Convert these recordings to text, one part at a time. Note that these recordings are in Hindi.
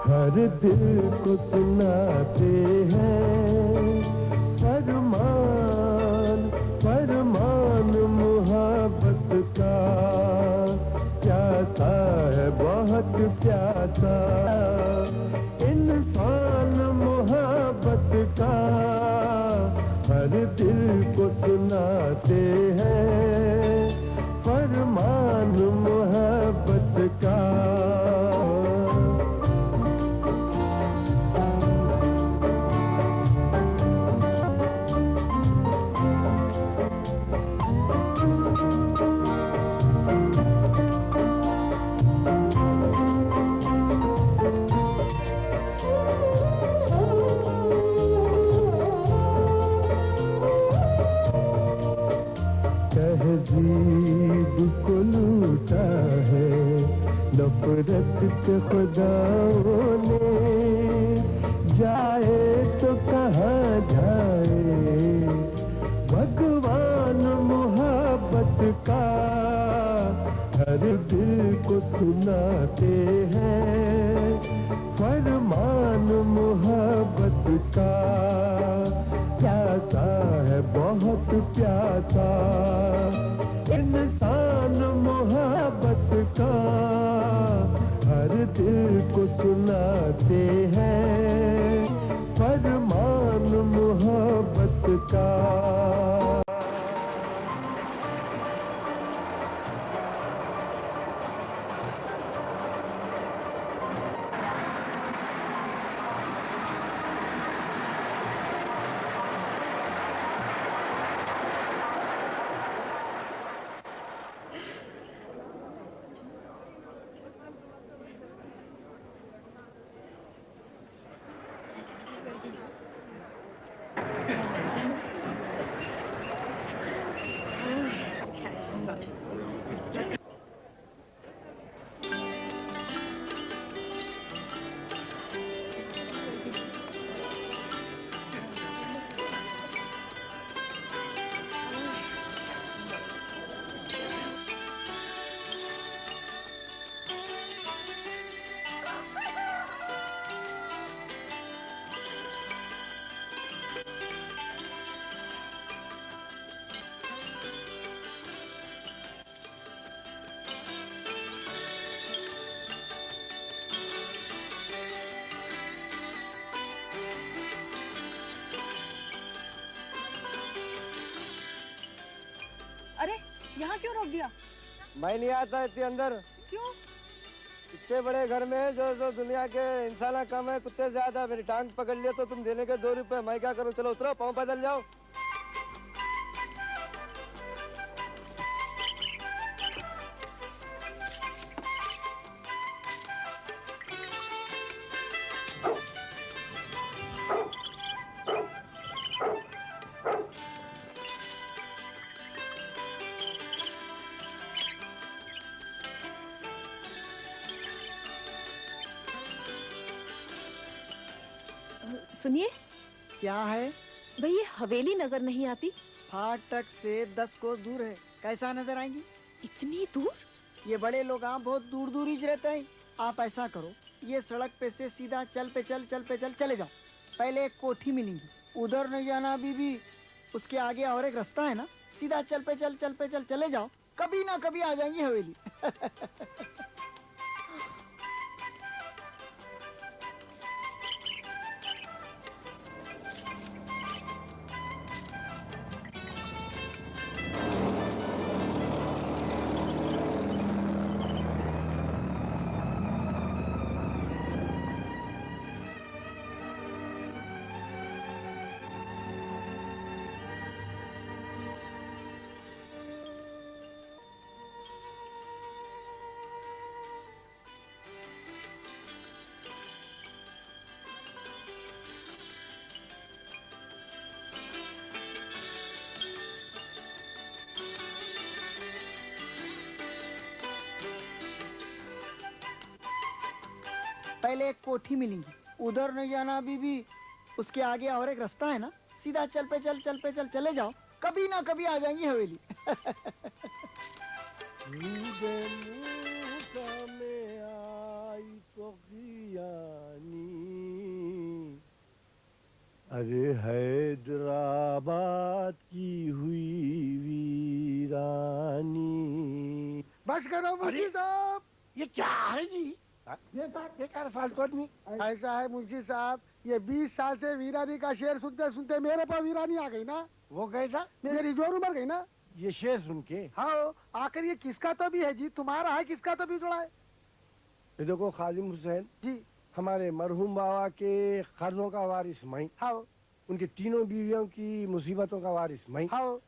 हर दिल को सुनाते हैं फरमान फरमान मोहब्बत का। प्यासा है बहुत प्यासा इंसान मोहब्बत का। हर दिल को सुनाते हैं फरमान मोहब्बत का। तहज़ीब को लूटा है नफरत के खुदाओं ने। जाए तो कहाँ जाए भगवान मोहब्बत का। हर दिल को सुनाते हैं फरमान मोहब्बत का। प्यासा है बहुत प्यासा इंसान मोहब्बत का। हर दिल को सुनाते हैं फरमान मोहब्बत का। अरे यहाँ क्यों रोक दिया? मैं नहीं आता इतने अंदर। क्यों? इतने बड़े घर में जो दुनिया के इंसान कम है, कुत्ते ज्यादा। मेरी टांग पकड़ लिया तो तुम देने के 2 रुपए, मैं क्या करूँ? चलो उतरो, पाँव पैदल जाओ। सुनिए। क्या है? भाई ये हवेली नजर नहीं आती। फाटक से 10 कोस दूर है, कैसा नजर आएंगी? इतनी दूर? ये बड़े लोग यहाँ बहुत दूर दूर ही रहते हैं। आप ऐसा करो, ये सड़क पे से सीधा चल पे चल चले जाओ। पहले एक कोठी मिलेंगी, उधर नहीं जाना बीबी। उसके आगे और एक रास्ता है ना, सीधा चल पे चल चले जाओ। कभी ना कभी आ जाएंगी हवेली। पहले एक कोठी मिलेंगी, उधर नहीं जाना बीबी। उसके आगे और एक रास्ता है ना, सीधा चल पे चल चले जाओ। कभी ना कभी आ जाएंगी हवेली। अरे हैदराबाद की हुई वीरानी। बस करो मुंशी साहब। ये क्या है जी? ये साहब ये क्या फालतू आदमी? ऐसा है मुंशी साहब, ये 20 साल से वीरानी का शेर सुनते सुनते मेरे पर वीरानी आ गई ना। वो कैसा? मेरी जोर उमर गई ना। ये शेर सुन के? हाँ, आखिर ये किसका तो भी है जी, तुम्हारा है किसका तो भी जोड़ा है। ये देखो खादिम हुसैन जी हमारे मरहूम बाबा के कर्जों का वारिस मैं, हाँ उनके तीनों बीवियों की मुसीबतों का वारिस मैं, हाँ,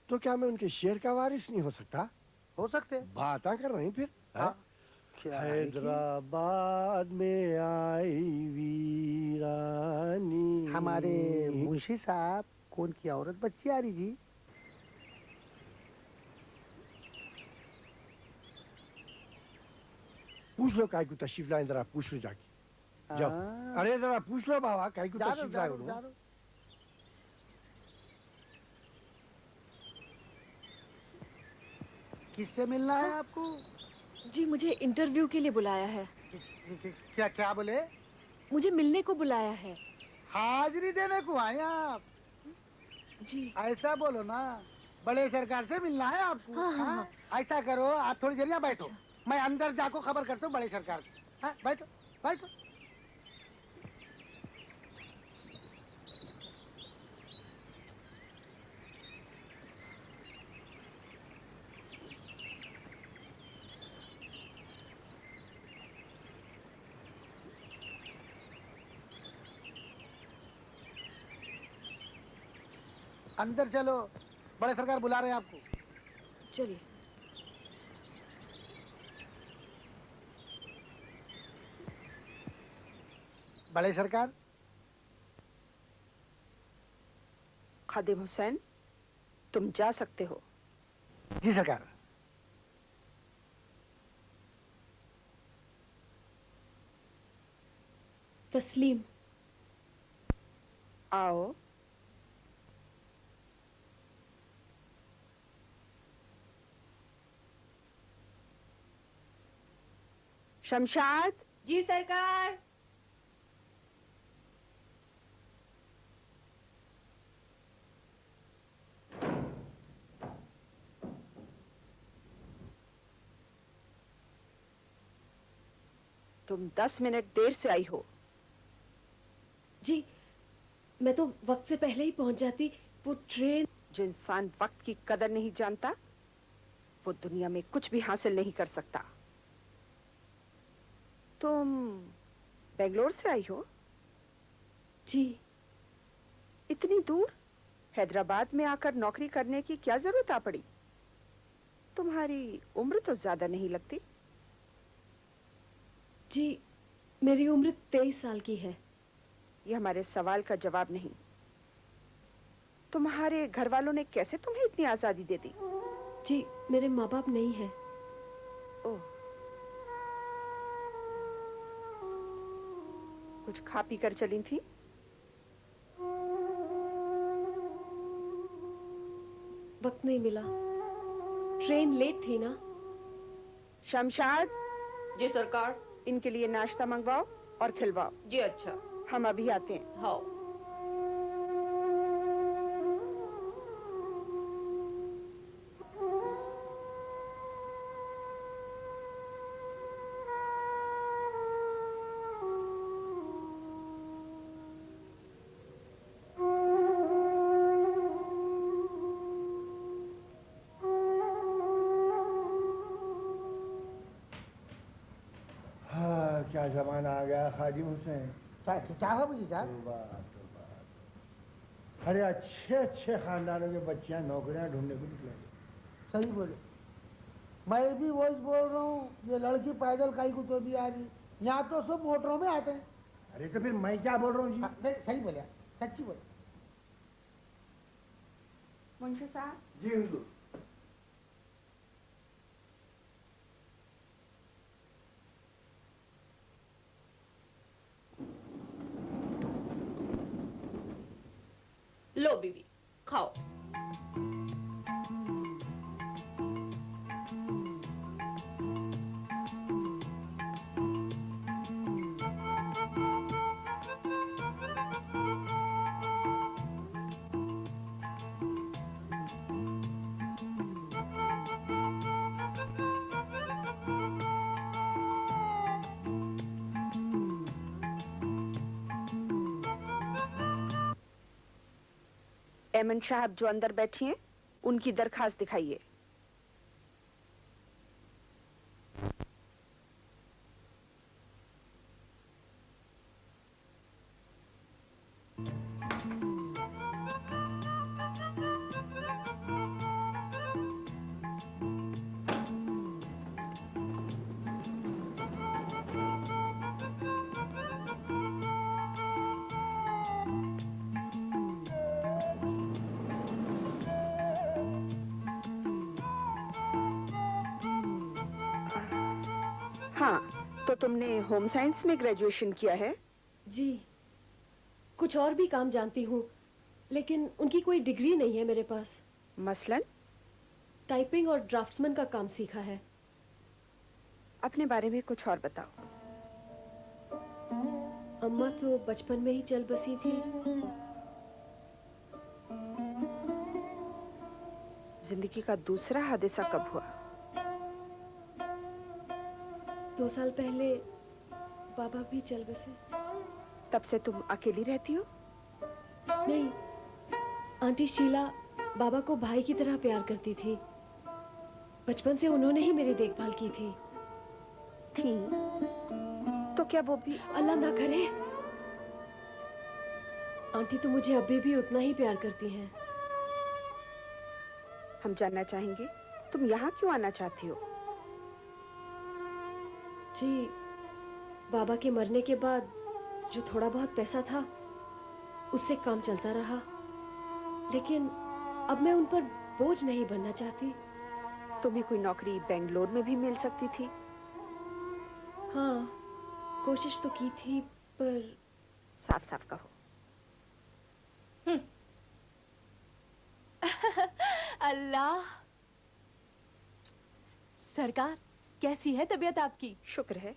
तो क्या मैं उनके शेर का वारिस नहीं हो सकता? हो सकते। बात कर रही फिर? हाँ। क्या है कि- हैदराबाद में आई वीरानी। हमारे मुंशी साहब कौन की औरत बच्ची आ रही जी? पूछ लो काय को तशरीफ लाए, जरा पूछ लो जाके। जाओ। हाँ। अरे जरा पूछ लो बाबा काय को जा लो, तशरीफ जा लाए लो, हो? जा लो। किससे मिलना है आपको? जी मुझे इंटरव्यू के लिए बुलाया है। क्या क्या बोले? मुझे मिलने को बुलाया है। हाजिरी देने को आए आप? जी ऐसा बोलो ना, बड़े सरकार से मिलना है आपको। हाँ, हाँ, हाँ? ऐसा करो, आप थोड़ी देर यहाँ बैठो, मैं अंदर जाको खबर करता हूँ बड़े सरकार से। हाँ, बैठो बैठो। अंदर चलो, बड़े सरकार बुला रहे हैं आपको। चलिए। बड़े सरकार। खादिम हुसैन, तुम जा सकते हो। जी सरकार। तस्लीम। आओ। शमशाद। जी सरकार। तुम 10 मिनट देर से आई हो। जी मैं तो वक्त से पहले ही पहुंच जाती, वो ट्रेन। जो इंसान वक्त की कदर नहीं जानता वो दुनिया में कुछ भी हासिल नहीं कर सकता। तुम बेंगलोर से आई हो? जी इतनी दूर हैदराबाद में आकर नौकरी करने की क्या जरूरत आ पड़ी? तुम्हारी उम्र तो ज्यादा नहीं लगती। जी मेरी उम्र 23 साल की है। ये हमारे सवाल का जवाब नहीं। तुम्हारे घर वालों ने कैसे तुम्हें इतनी आजादी दे दी? जी मेरे माँ बाप नहीं है। ओह, कुछ खा पी कर चली थी? वक्त नहीं मिला, ट्रेन लेट थी ना। शमशाद, जी सरकार। इनके लिए नाश्ता मंगवाओ और खिलवाओ। जी अच्छा। हम अभी आते हैं। हाँ। हाँ क्या जमाना आ गया खादिम हुसैन। क्या हुआ मुझे साहब? तौबा, तौबा। अरे अच्छे अच्छे खानदानों के बच्चियां नौकरियां ढूंढने को निकले। सही बोले। मैं भी वही बोल रहा हूँ, ये लड़की पैदल काई को तो भी आ रही, यहाँ तो सब मोटरों में आते हैं। अरे तो फिर मैं क्या बोल रहा हूँ जी? हाँ, नहीं, सही बोले, सच्ची बोले। मुंशी साहब। जी हुजूर। लो बीवी खाओ। एमन साहब जो अंदर बैठी हैं, उनकी दरखास्त दिखाइए। हाँ, तो तुमने होम साइंस में ग्रेजुएशन किया है? जी, कुछ और भी काम जानती हूँ, लेकिन उनकी कोई डिग्री नहीं है मेरे पास। मसलन? टाइपिंग और ड्राफ्ट्समैन का काम सीखा है। अपने बारे में कुछ और बताओ। अम्मा तो बचपन में ही चल बसी थी। जिंदगी का दूसरा हादसा कब हुआ? 2 साल पहले बाबा भी चल बसे। तब से तुम अकेली रहती हो? नहीं, आंटी शीला बाबा को भाई की तरह प्यार करती थी। बचपन से उन्होंने ही मेरी देखभाल की थी। तो क्या वो भी? अल्लाह ना करे। आंटी तो मुझे अभी भी उतना ही प्यार करती हैं। हम जानना चाहेंगे, तुम यहाँ क्यों आना चाहती हो? जी, बाबा के मरने के बाद जो थोड़ा बहुत पैसा था, उससे काम चलता रहा। लेकिन अब मैं उन पर बोझ नहीं बनना चाहती। तुम्हें कोई नौकरी बेंगलोर में भी मिल सकती थी। हाँ, कोशिश तो की थी, पर साफ साफ कहो। अल्लाह। सरकार, कैसी है तबीयत आपकी? शुक्र है।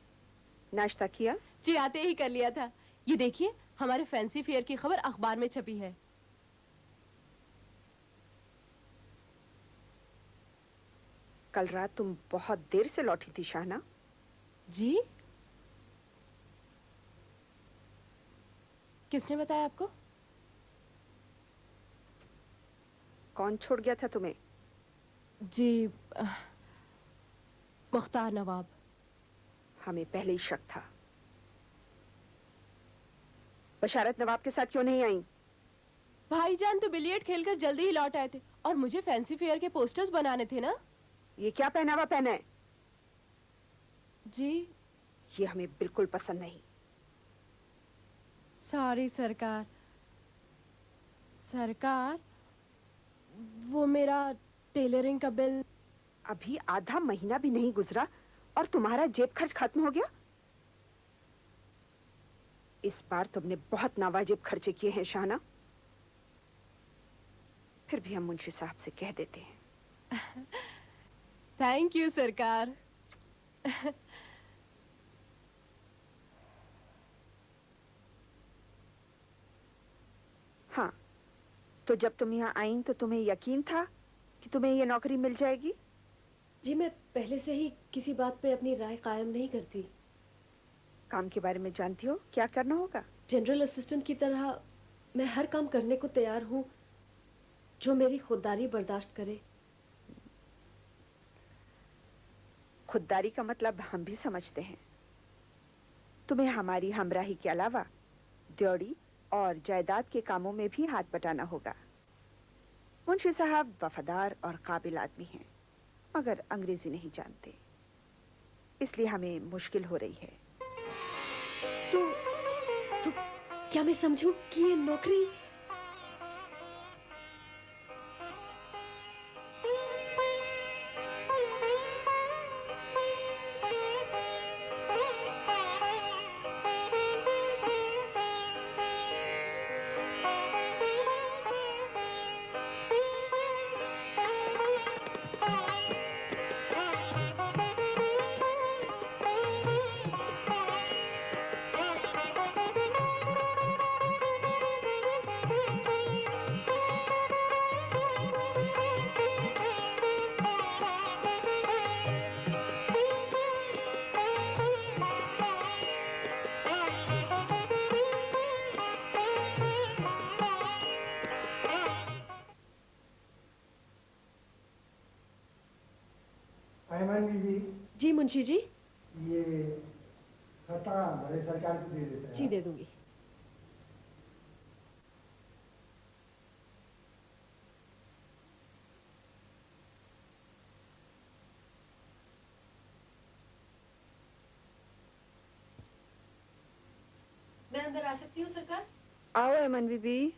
नाश्ता किया? जी, आते ही कर लिया था। ये देखिए, हमारे फैंसी फेयर की खबर अखबार में छपी है। कल रात तुम बहुत देर से लौटी थी शाहना। जी? किसने बताया आपको? कौन छोड़ गया था तुम्हें? जी, मुख्तार नवाब। हमें पहले ही शक था। बशारत नवाब के साथ क्यों नहीं आई? भाईजान तो बिलियर्ड खेलकर जल्दी ही लौट आए थे और मुझे फैंसी फेयर के पोस्टर्स बनाने थे ना। ये क्या पहनावा पहना है? जी, ये हमें बिल्कुल पसंद नहीं। सॉरी सरकार। सरकार, वो मेरा टेलरिंग का बिल। अभी आधा महीना भी नहीं गुजरा और तुम्हारा जेब खर्च खत्म हो गया। इस बार तुमने बहुत नावाजिब खर्चे किए हैं शाहना। फिर भी हम मुंशी साहब से कह देते हैं। थैंक यू सरकार। हाँ, तो जब तुम यहाँ आई तो तुम्हें यकीन था कि तुम्हें ये नौकरी मिल जाएगी? जी, मैं पहले से ही किसी बात पे अपनी राय कायम नहीं करती। काम के बारे में जानती हो क्या करना होगा? जनरल असिस्टेंट की तरह मैं हर काम करने को तैयार हूँ जो मेरी खुददारी बर्दाश्त करे। खुददारी का मतलब हम भी समझते हैं। तुम्हें हमारी हमराही के अलावा ड्योढ़ी और जायदाद के कामों में भी हाथ बटाना होगा। मुंशी साहब वफादार और काबिल आदमी हैं, मगर अंग्रेजी नहीं जानते, इसलिए हमें मुश्किल हो रही है। तो क्या मैं समझूं कि ये नौकरी? जी मुंशी जी। ये खतरा हमारे सरकार को दे देता है। जी दे दूंगी। मैं अंदर आ सकती हूँ सरकार? आओ एमन बीबी।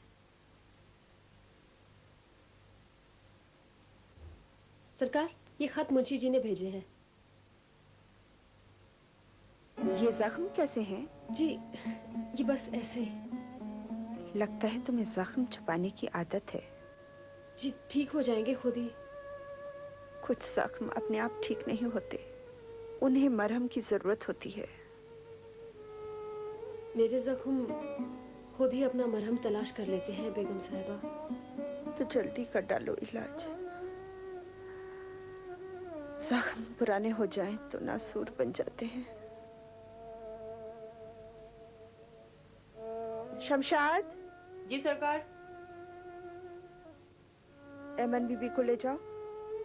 सरकार, ये खत मुंशी जी ने भेजे हैं। ये जख्म कैसे हैं? जी ये बस ऐसे। लगता है तुम्हें जख्म छुपाने की आदत है। जी ठीक हो जाएंगे खुद ही। कुछ जख्म अपने आप ठीक नहीं होते, उन्हें मरहम की जरूरत होती है। मेरे जख्म खुद ही अपना मरहम तलाश कर लेते हैं बेगम साहिबा। तो जल्दी कर डालो इलाज। जख्म पुराने हो जाएं तो नासूर बन जाते हैं। शमशाद। जी सरकार। एमन बीबी को ले जाओ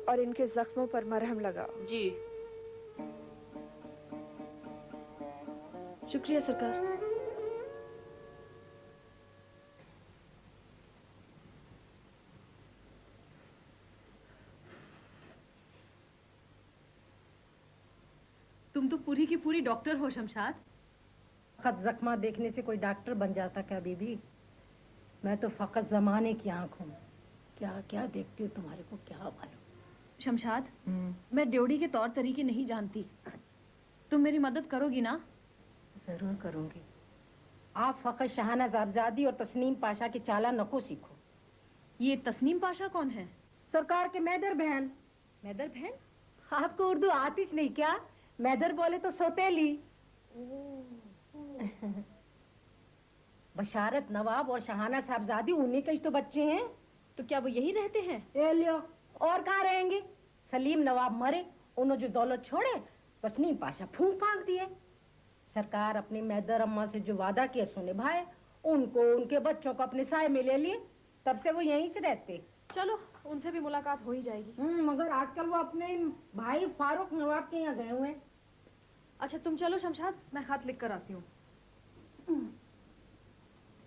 और इनके जख्मों पर मरहम लगाओ। जी। शुक्रिया सरकार। तुम तो पूरी की पूरी डॉक्टर हो शमशाद। खत जख्मा देखने से कोई डॉक्टर बन जाता क्या बीबी? मैं तो फकत जमाने की आंख हूँ। क्या क्या देखती हूँ तुम्हारे को क्या मालूम। शमशाद, मैं ड्योढ़ी के तौर तरीके नहीं जानती, तुम मेरी मदद करोगी ना? जरूर करूंगी। आप फकत शहाना साहबजादी और तस्नीम पाशा के चाला नको सीखो। ये तस्नीम पाशा कौन है? सरकार के मैदर बहन। मैदर बहन? आपको उर्दू आती नहीं क्या? मैदर बोले तो सौतेली। बशारत नवाब और शहाना साहबजादी उन्हीं के तो बच्चे हैं। तो क्या वो यही रहते हैं? ए लियो, और कहाँ रहेंगे? सलीम नवाब मरे, उन्होंने जो दौलत छोड़े तस्नीम पाशा फूंक फांक दिए। सरकार अपनी मैदर अम्मा से जो वादा किया सो निभाए, उनको उनके बच्चों को अपने साए में ले लिए, तब से वो यहीं से रहते। चलो उनसे भी मुलाकात हो ही जाएगी। मगर आजकल वो अपने भाई फारूक नवाब के यहाँ गए हुए हैं। अच्छा तुम चलो शमशाद, मैं खत लिख कर आती हूँ।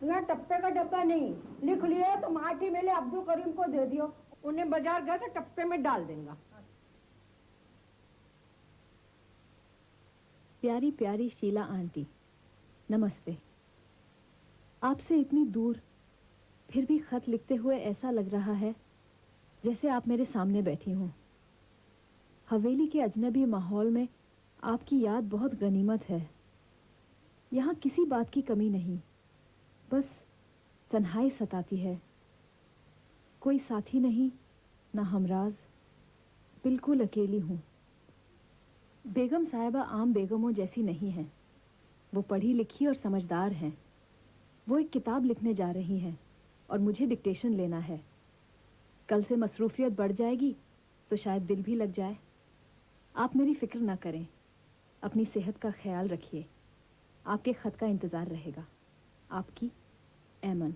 यहाँ टप्पे का डब्बा नहीं, लिख लिया तो माटी मेले अब्दुल करीम को दे दियो, उन्हें बाजार गए तो टप्पे में डाल देंगे। प्यारी प्यारी शीला आंटी, नमस्ते। आपसे इतनी दूर फिर भी खत लिखते हुए ऐसा लग रहा है जैसे आप मेरे सामने बैठी हों। हवेली के अजनबी माहौल में आपकी याद बहुत गनीमत है। यहाँ किसी बात की कमी नहीं, बस तन्हाई सताती है। कोई साथी नहीं, ना हमराज, बिल्कुल अकेली हूँ। बेगम साहिबा आम बेगमों जैसी नहीं हैं। वो पढ़ी लिखी और समझदार हैं। वो एक किताब लिखने जा रही हैं और मुझे डिक्टेशन लेना है। कल से मसरूफियत बढ़ जाएगी तो शायद दिल भी लग जाए। आप मेरी फिक्र ना करें, अपनी सेहत का ख्याल रखिए। आपके खत का इंतज़ार रहेगा। आपकी एमन।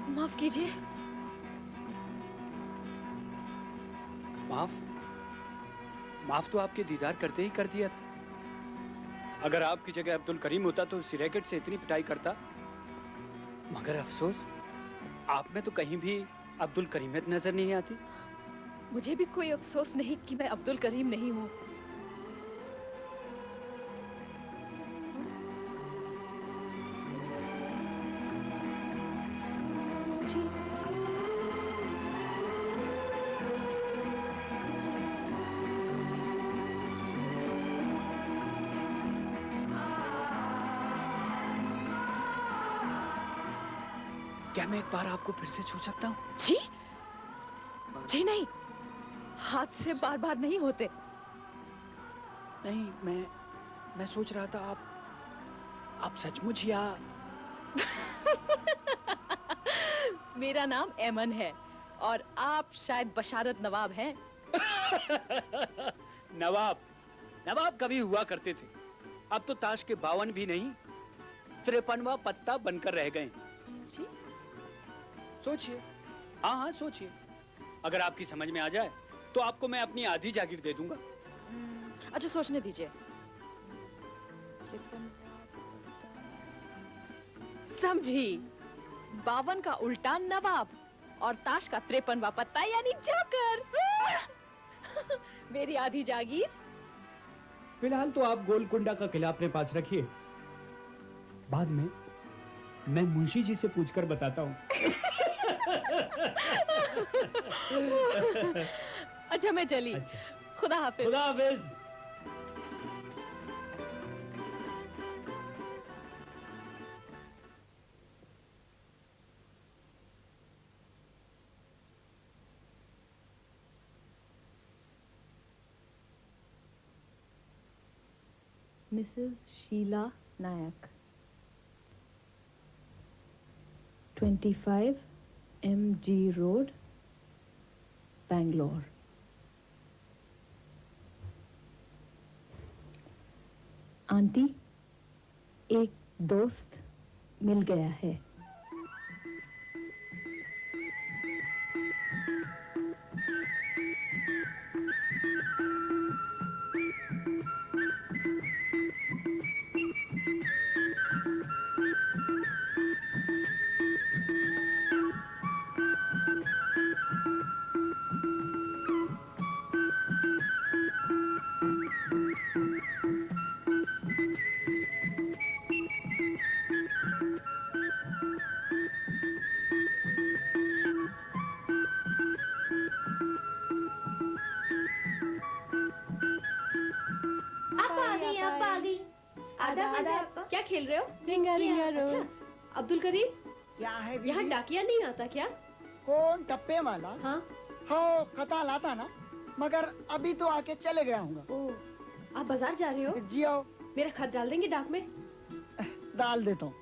माफ कीजिए। माफ तो आपके दीदार करते ही कर दिया था। अगर आपकी जगह अब्दुल करीम होता तो उसी रैकेट से इतनी पिटाई करता। मगर अफसोस, आप में तो कहीं भी अब्दुल करीमियत नजर नहीं आती। मुझे भी कोई अफसोस नहीं कि मैं अब्दुल करीम नहीं हूँ। जी क्या मैं एक बार आपको फिर से छू सकता हूँ? जी जी नहीं, हाथ से बार बार नहीं होते। नहीं, मैं सोच रहा था आप सचमुच या मेरा नाम एमन है और आप शायद बशारत नवाब हैं। नवाब नवाब कभी हुआ करते थे, अब तो ताश के 52 भी नहीं 53वां पत्ता बनकर रह गए। जी? सोचिए, हाँ हाँ सोचिए, अगर आपकी समझ में आ जाए तो आपको मैं अपनी आधी जागीर दे दूंगा। अच्छा सोचने दीजिए। समझी, 52 का उल्टा नवाब और ताश का 53वां पत्ता यानी जोकर। मेरी आधी जागीर। फिलहाल तो आप गोलकुंडा का किला अपने पास रखिए, बाद में मैं मुंशी जी से पूछकर बताता हूँ। अच्छा मैं चली। अच्छा। खुदा हाफिज। खुदा हाफिज। Mrs. Sheila Nayak, 25 MG Road, Bangalore. Aunty, एक दोस्त मिल गया है। क्या खेल रहे हो? रिंगा रिंगा रो। अच्छा, अब्दुल करीम, क्या है बीबी? यहाँ डाकिया नहीं आता क्या? कौन टप्पे वाला? हाँ। हो खता लाता ना, मगर अभी तो आके चले गया हूँ। ओह, आप बाजार जा रहे हो? जी आओ। मेरा खत डाल देंगे डाक में? डाल देता हूँ।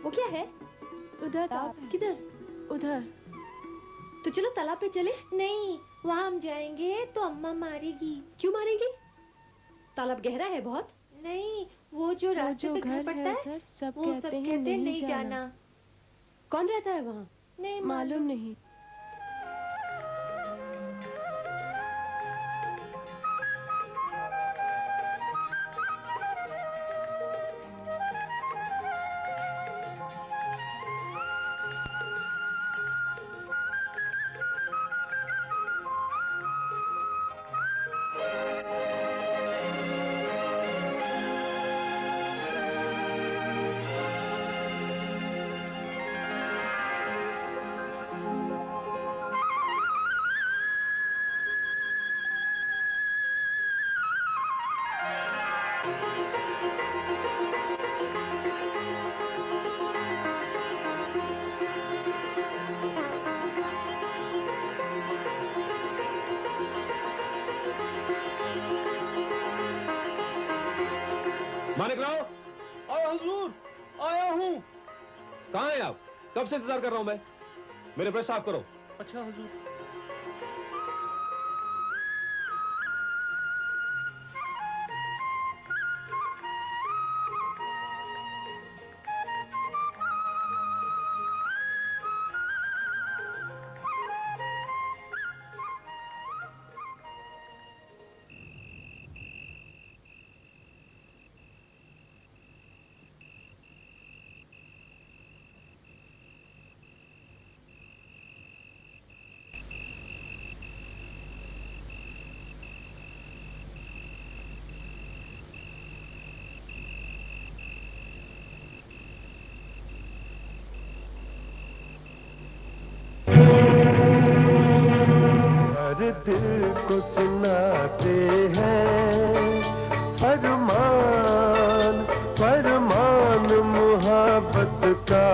वो क्या है? उधर किधर? उधर। तो चलो तालाब पे चले। नहीं, वहाँ हम जाएंगे तो अम्मा मारेगी। क्यों मारेगी? तालाब गहरा है बहुत। नहीं, वो जो रास्ते पे घर पड़ता है, सब वो सब कहते हैं नहीं जाना। कौन रहता है वहाँ? नहीं मालूम नहीं। मानिक राव, आया हुजूर, आया हूँ। कहाँ हैं आप? कब से इंतजार कर रहा हूँ मैं। मेरे ब्रश साफ करो। अच्छा हुजूर। दिल को सुनाते हैं फरमान फरमान मुहब्बत का।